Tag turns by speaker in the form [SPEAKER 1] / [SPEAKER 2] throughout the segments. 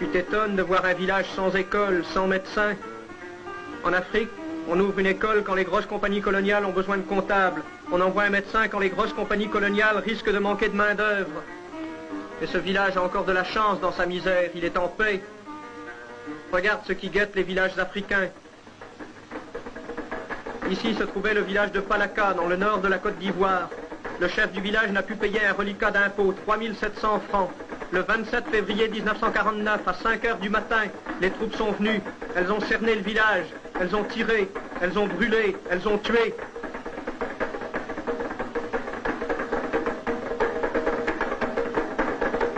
[SPEAKER 1] Tu t'étonnes de voir un village sans école, sans médecin. En Afrique, on ouvre une école quand les grosses compagnies coloniales ont besoin de comptables. On envoie un médecin quand les grosses compagnies coloniales risquent de manquer de main-d'œuvre. Et ce village a encore de la chance dans sa misère, il est en paix. Regarde ce qui guette les villages africains. Ici se trouvait le village de Palaka, dans le nord de la Côte d'Ivoire. Le chef du village n'a pu payer un reliquat d'impôt, 3700 francs. Le 27 février 1949, à 5 heures du matin, les troupes sont venues. Elles ont cerné le village, elles ont tiré, elles ont brûlé, elles ont tué.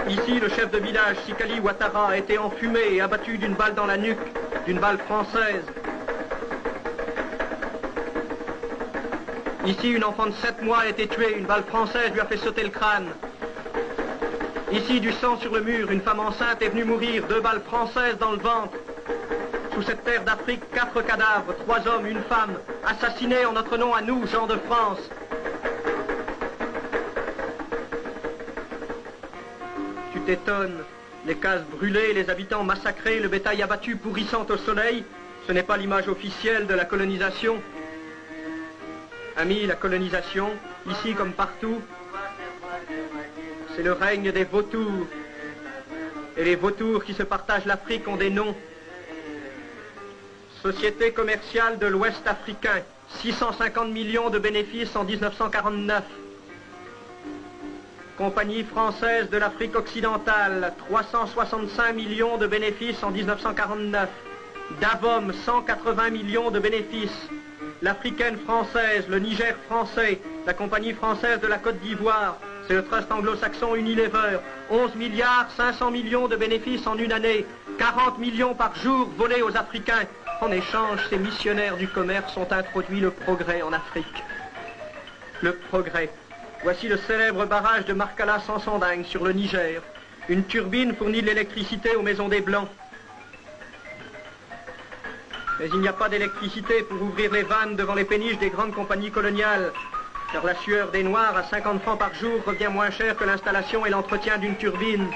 [SPEAKER 1] Ici, le chef de village, Sikali Ouattara, a été enfumé et abattu d'une balle dans la nuque, d'une balle française. Ici, une enfant de 7 mois a été tuée, une balle française lui a fait sauter le crâne. Ici, du sang sur le mur, une femme enceinte est venue mourir, 2 balles françaises dans le ventre. Sous cette terre d'Afrique, 4 cadavres, 3 hommes, une femme, assassinés en notre nom à nous, gens de France. Tu t'étonnes, les cases brûlées, les habitants massacrés, le bétail abattu pourrissant au soleil, ce n'est pas l'image officielle de la colonisation. Amis, la colonisation, ici comme partout, c'est le règne des vautours. Et les vautours qui se partagent l'Afrique ont des noms. Société commerciale de l'Ouest africain, 650 millions de bénéfices en 1949. Compagnie française de l'Afrique occidentale, 365 millions de bénéfices en 1949. Davom, 180 millions de bénéfices. L'Africaine française, le Niger français, la Compagnie française de la Côte d'Ivoire, c'est le trust anglo-saxon Unilever, 11 milliards 500 millions de bénéfices en une année, 40 millions par jour volés aux Africains. En échange, ces missionnaires du commerce ont introduit le progrès en Afrique. Le progrès. Voici le célèbre barrage de Markala Sansanding sur le Niger. Une turbine fournit de l'électricité aux maisons des Blancs. Mais il n'y a pas d'électricité pour ouvrir les vannes devant les péniches des grandes compagnies coloniales, car la sueur des Noirs à 50 francs par jour revient moins cher que l'installation et l'entretien d'une turbine.